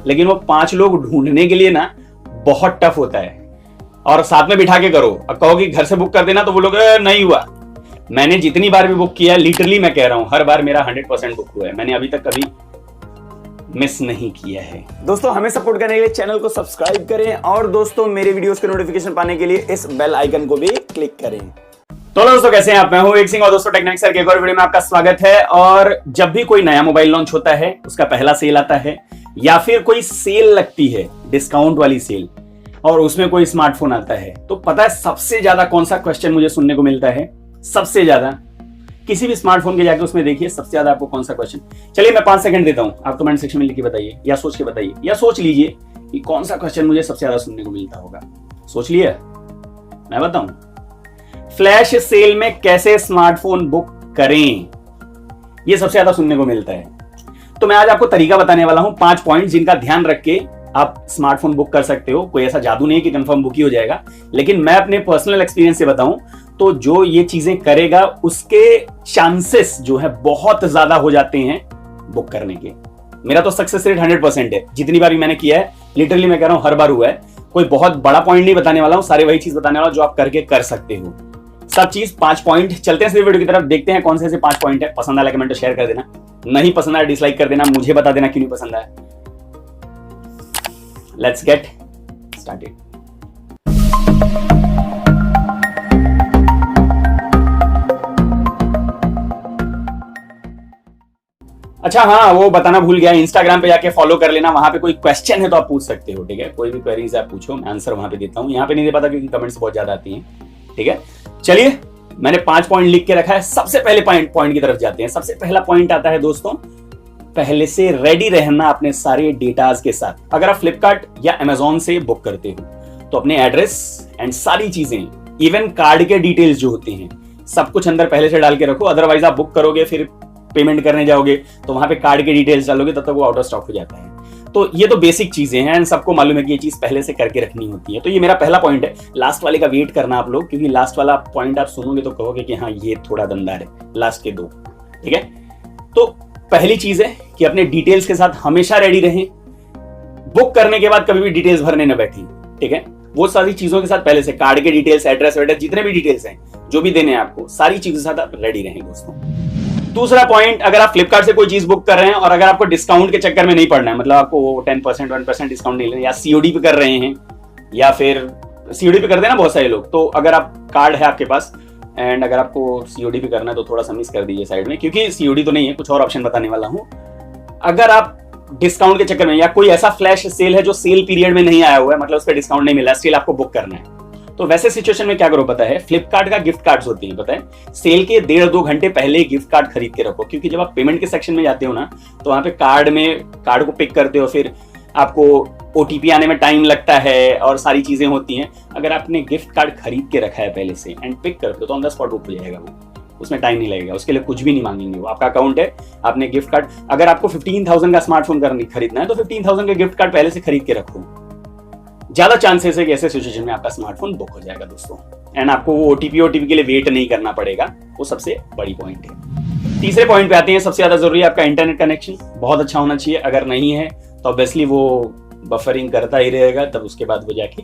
लेकिन वो 5 लोग ढूंढने के लिए ना बहुत टफ होता है। और साथ में बिठा के करो, अब कहो कि घर से बुक कर देना तो वो लोग नहीं हुआ। मैंने जितनी बार भी बुक किया, लिटरली मैं कह रहा हूं, हर बार मेरा 100% बुक हुआ है। मैंने अभी तक कभी मिस नहीं किया है। दोस्तों, हमें सपोर्ट करने के लिए चैनल को सब्सक्राइब करें और दोस्तों मेरे वीडियोस के नोटिफिकेशन पाने के लिए इस बेल आइकन को भी क्लिक करें। तो दोस्तों, कैसे हैं आप? मैं हूं एक सिंह और दोस्तों टेक्निक सर के एक और वीडियो में आपका स्वागत है। और जब भी कोई नया मोबाइल लॉन्च होता है, उसका पहला सेल आता है या फिर कोई सेल लगती है, डिस्काउंट वाली सेल, और उसमें कोई स्मार्टफोन आता है, तो पता है सबसे ज्यादा कौन सा क्वेश्चन मुझे सुनने को मिलता है? सबसे ज्यादा किसी भी स्मार्टफोन के जाके उसमें देखिए सबसे ज्यादा आपको कौन सा क्वेश्चन। चलिए मैं 5 सेकंड देता हूं, आप कमेंट सेक्शन में लिख के बताइए या सोच के बताइए, या सोच लीजिए कि कौन सा क्वेश्चन मुझे सबसे ज्यादा सुनने को मिलता होगा। सोच लिया? मैं बताऊं, फ्लैश सेल में कैसे स्मार्टफोन बुक करें, ये सबसे ज्यादा सुनने को मिलता है। तो मैं आज आपको तरीका बताने वाला हूं, 5 पॉइंट जिनका ध्यान रख के आप स्मार्टफोन बुक कर सकते हो। कोई ऐसा जादू नहीं कि कंफर्म बुक ही हो जाएगा, लेकिन मैं अपने पर्सनल एक्सपीरियंस से बताऊं तो जो ये चीजें करेगा उसके चांसेस जो है बहुत ज्यादा हो जाते हैं बुक करने के। मेरा तो सक्सेस रेट 100% है, जितनी बार भी मैंने किया है, लिटरली मैं कह रहा हूं हर बार हुआ है। कोई बहुत बड़ा पॉइंट नहीं बताने वाला हूं, सारे वही चीज बताने वाला जो आप करके कर सकते हो। सब चीज 5 पॉइंट। चलते हैं वीडियो की तरफ, देखते हैं कौन से 5 पॉइंट है। पसंद आया कमेंट शेयर कर देना, नहीं पसंद आया डिसलाइक कर देना, मुझे बता देना क्यों नहीं पसंद आया। Let's get started. अच्छा हाँ, वो बताना भूल गया, इंस्टाग्राम पे जाके फॉलो कर लेना, वहां पे कोई क्वेश्चन है तो आप पूछ सकते हो, ठीक है? कोई भी क्वेरीज आप पूछो, मैं आंसर वहां पे देता हूं। यहाँ पे नहीं दे पाता क्योंकि कमेंट्स बहुत ज्यादा आती हैं, ठीक है? चलिए, मैंने 5 पॉइंट लिख के रखा है। सबसे पहले पॉइंट की तरफ जाते हैं। सबसे पहला पॉइंट आता है दोस्तों, पहले से रेडी रहना अपने सारे डेटाज के साथ। अगर आप फ्लिपकार्ट या अमेजोन से बुक करते हो तो अपने एड्रेस एंड सारी चीजें, इवन कार्ड के डिटेल्स जो होते हैं, सब कुछ अंदर पहले से डाल के रखो। अदरवाइज आप बुक करोगे, फिर पेमेंट करने जाओगे तो वहां पे कार्ड के डिटेल्स डालोगे, तब तक वो आउट ऑफ स्टॉक हो जाता है। तो ये तो बेसिक चीजें हैं, सबको मालूम है कि ये चीज पहले से करके रखनी होती है। तो ये मेरा पहला पॉइंट है। लास्ट वाले का वेट करना आप लोग, क्योंकि लास्ट वाला पॉइंट आप सुनोगे तो कहोगे कि हाँ ये थोड़ा दमदार है। लास्ट के 2, ठीक है? तो पहली चीज है कि अपने डिटेल्स के साथ हमेशा रेडी रहें। बुक करने के बाद कभी भी डिटेल्स भरने न बैठें, ठीक है? वो सारी चीजों के साथ पहले से कार्ड के डिटेल्स, एड्रेस वेड्रेस, जितने भी डिटेल्स हैं जो भी देने हैं आपको, सारी चीजों के साथ आप रेडी रहें दोस्तों। दूसरा पॉइंट, अगर आप फ्लिपकार्ट से कोई चीज बुक कर रहे हैं और अगर आपको डिस्काउंट के चक्कर में नहीं पड़ना है, मतलब आपको 10% 1% डिस्काउंट नहीं लेना, या सीओडी पे कर रहे हैं, या फिर सीओडी पे कर देना बहुत सारे लोग, तो अगर आप कार्ड है आपके पास एंड अगर आपको सीओडी पे करना है तो थोड़ा सा मिस कर दीजिए साइड में, क्योंकि सीओडी तो नहीं है, कुछ और ऑप्शन बताने वाला हूं। अगर आप डिस्काउंट के चक्कर में, या कोई ऐसा फ्लैश सेल है जो सेल पीरियड में नहीं आया हुआ है, मतलब उस पर डिस्काउंट नहीं मिला, स्टिल आपको बुक करना है, तो वैसे सिचुएशन में क्या करो पता है? फ्लिपकार्ट का गिफ्ट कार्ड्स होते हैं, पता है? सेल के 1.5-2 घंटे पहले गिफ्ट कार्ड खरीद के रखो, क्योंकि जब आप पेमेंट के सेक्शन में जाते हो ना, तो वहां पे कार्ड को पिक करते हो, फिर आपको ओटीपी आने में टाइम लगता है और सारी चीजें होती हैं। अगर आपने गिफ्ट कार्ड खरीद के रखा है पहले से एंड पिक करते हो तो ऑन द स्पॉट बुक हो जाएगा वो, उसमें टाइम नहीं लगेगा, उसके लिए कुछ भी नहीं मांगेंगे, वो आपका अकाउंट है, आपने गिफ्ट कार्ड। अगर आपको 15,000 का स्मार्टफोन खरीदना है तो 15,000 का गिफ्ट कार्ड पहले से खरीद के रखो, ज्यादा चांसेस है कि ऐसे सिचुएशन में आपका स्मार्टफोन बुक हो जाएगा दोस्तों, एंड आपको वो ओटीपी के लिए वेट नहीं करना पड़ेगा। वो सबसे बड़ी पॉइंट है। तीसरे पॉइंट पे आते हैं, सबसे ज्यादा जरूरी है आपका इंटरनेट कनेक्शन बहुत अच्छा होना चाहिए। अगर नहीं है तो ऑब्वियसली वो बफरिंग करता ही रहेगा, तब उसके बाद वो जाके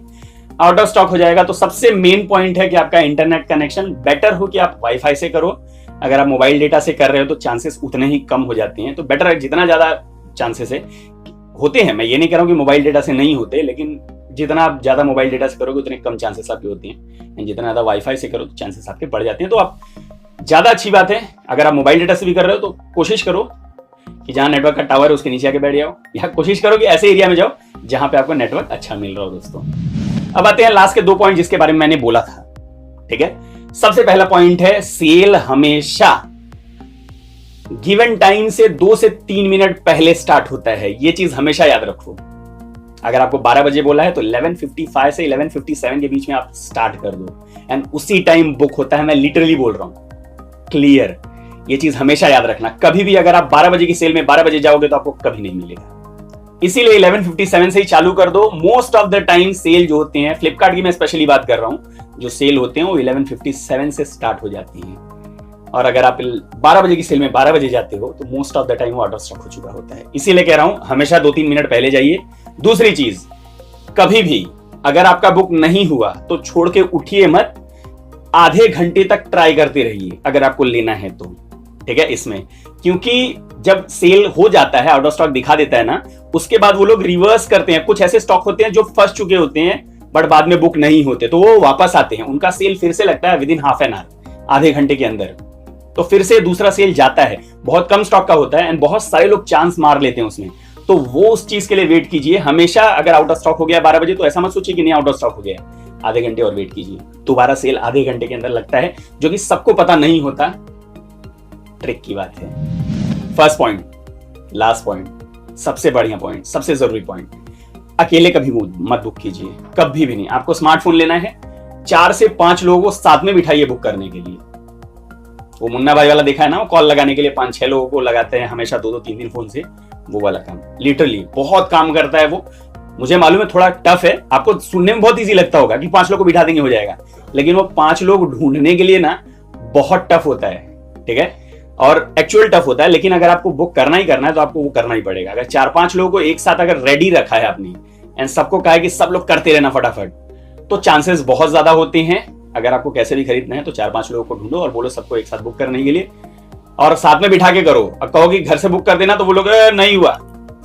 आउट ऑफ स्टॉक हो जाएगा। तो सबसे मेन पॉइंट है कि आपका इंटरनेट कनेक्शन बेटर हो कि आप वाईफाई से करो। अगर आप मोबाइल डेटा से कर रहे हो तो चांसेस उतने ही कम हो जाते हैं। तो बेटर है, जितना ज्यादा चांसेस है होते हैं, मैं ये नहीं कह रहा हूं कि मोबाइल डेटा से नहीं होते, लेकिन जितना आप ज्यादा मोबाइल डेटा से करोगे उतने कम चांसेस आपके होते हैं, जितना ज्यादा वाईफाई से करो तो चांसेस आपके बढ़ जाते हैं। तो आप ज्यादा अच्छी बात है, अगर आप मोबाइल डेटा से भी कर रहे हो तो कोशिश करो कि जहां नेटवर्क का टावर है उसके नीचे आके बैठ जाओ, या कोशिश करो कि ऐसे एरिया में जाओ जहां पे आपको नेटवर्क अच्छा मिल रहा हो दोस्तों। अब आते हैं लास्ट के 2 पॉइंट जिसके बारे में मैंने बोला था, ठीक है? सबसे पहला पॉइंट है, सेल हमेशा गिवन टाइम से 2 से 3 मिनट पहले स्टार्ट होता है। ये चीज हमेशा याद रखो। अगर आपको 12 बजे बोला है तो 11:55 से 11:57 के बीच में आप स्टार्ट कर दो, एंड उसी टाइम बुक होता है। मैं लिटरली बोल रहा हूं, क्लियर? ये चीज हमेशा याद रखना। कभी भी अगर आप 12 बजे की सेल में 12 बजे जाओगे तो आपको कभी नहीं मिलेगा, इसीलिए 11:57 से ही चालू कर दो। Most of the time cell जो होते हैं, फ्लिपकार्ट की मैं स्पेशली बात कर रहा हूं, जो सेल होते हैं वो 11:57 से स्टार्ट हो जाती हैं। और अगर आप 12 बजे की सेल में 12 बजे जाते हो तो मोस्ट ऑफ द टाइम वो आउट ऑफ स्टॉक हो चुका होता है। इसीलिए कह रहा हूं हमेशा 2-3 मिनट पहले जाइए। दूसरी चीज, कभी भी अगर आपका बुक नहीं हुआ तो छोड़ के उठिए मत, आधे घंटे तक ट्राई करते रहिए अगर आपको लेना है तो, ठीक है। इसमें क्योंकि जब सेल हो जाता है, आउट ऑफ स्टॉक दिखा देता है ना, उसके बाद वो लोग रिवर्स करते हैं। कुछ ऐसे स्टॉक होते हैं जो फंस चुके होते हैं बट बाद में बुक नहीं होते, तो वो वापस आते हैं, उनका सेल फिर से लगता है with in half an hour, आधे घंटे के अंदर, तो फिर से दूसरा सेल जाता है। बहुत कम स्टॉक का होता है एंड बहुत सारे लोग चांस मार लेते हैं उसमें, तो वो उस चीज के लिए वेट कीजिए हमेशा। अगर आउट ऑफ स्टॉक हो गया 12 बजे तो ऐसा मत सोचिए कि नहीं आउट ऑफ स्टॉक हो गया, आधे घंटे और वेट कीजिए, दोबारा सेल आधे घंटे के अंदर लगता है, जो कि सबको पता नहीं होता। ट्रिक की बात है। फर्स्ट पॉइंट, लास्ट पॉइंट, सबसे बढ़िया पॉइंट, सबसे जरूरी पॉइंट, अकेले कभी मत बुक कीजिए, कभी भी नहीं। आपको स्मार्टफोन लेना है, 4 से 5 लोगों को साथ में बिठाइए बुक करने के लिए। वो मुन्ना भाई वाला देखा है ना, वो कॉल लगाने के लिए 5-6 लोगों को लगाते हैं हमेशा, 2-2 3-3 फोन से, वो वाला काम लिटरली बहुत काम करता है वो। मुझे मालूम है थोड़ा टफ है, आपको सुनने में बहुत इजी लगता होगा कि 5 लोग को बिठा देंगे हो जाएगा, लेकिन वो 5 लोग ढूंढने के लिए ना बहुत टफ होता है, ठीक है, और एक्चुअल टफ होता है। लेकिन अगर आपको बुक करना ही करना है तो आपको वो करना ही पड़ेगा। अगर 4-5 लोगों को एक साथ अगर रेडी रखा है आपने एंड सबको कहा है कि सब लोग करते रहना फटाफट, तो चांसेस बहुत ज्यादा होते हैं। अगर आपको कैसे भी खरीदना है तो 4-5 लोगों को ढूंढो और बोलो सबको एक साथ बुक करने के लिए, और साथ में बिठा के करो। अब कहो कि घर से बुक कर देना तो वो लोग नहीं हुआ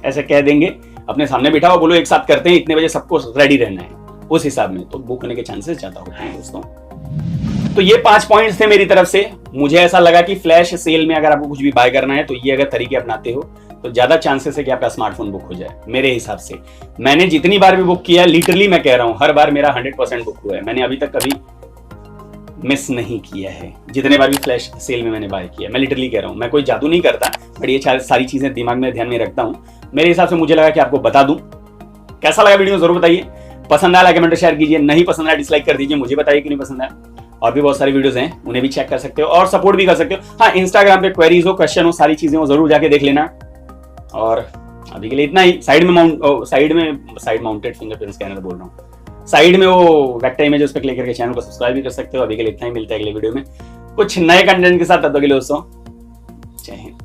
ऐसे कह देंगे, अपने सामने बिठाओ, बोलो एक साथ करते हैं, इतने बजे सबको रेडी रहना है, उस हिसाब में तो बुक होने के चांसेस ज्यादा होते हैं दोस्तों। तो ये 5 पॉइंट्स थे मेरी तरफ से। मुझे ऐसा लगा कि फ्लैश सेल में अगर आपको कुछ भी बाय करना है तो ये अगर तरीके अपनाते हो तो ज्यादा चांसेस है कि आपका स्मार्टफोन बुक हो जाए। मेरे हिसाब से मैंने जितनी बार भी बुक किया, लिटरली मैं कह रहा हूं, हर बार मेरा 100% बुक हुआ है। मैंने अभी तक कभी मिस नहीं किया है, जितने बार भी फ्लैश सेल में मैंने बाय किया। मैं लिटरली कह रहा हूं, मैं कोई जादू नहीं करता, बट ये सारी चीजें दिमाग में ध्यान में रखता हूं। मेरे हिसाब से मुझे लगा कि आपको बता दूं। कैसा लगा वीडियो जरूर बताइए, पसंद आया कमेंट शेयर कीजिए, नहीं पसंद आया डिसलाइक कर दीजिए, मुझे बताइए कि नहीं पसंद आया। और भी बहुत सारी वीडियोस हैं, उन्हें भी चेक कर सकते हो और सपोर्ट भी कर सकते हो। हाँ, इंस्टाग्राम पे क्वेरीज हो, क्वेश्चन हो, सारी चीजें हो, जरूर जाके देख लेना। और अभी के लिए इतना ही। साइड माउंटेड फिंगरप्रिंट स्कैनर बोल रहा हूँ, साइड में वो वेक्टर इमेज, उस पर क्लिक करके चैनल को सब्सक्राइब भी कर सकते हो। अभी के लिए इतना ही, मिलता है अगले वीडियो में कुछ नए कंटेंट के साथ। तब तक के लिए दोस्तों, जय हिंद।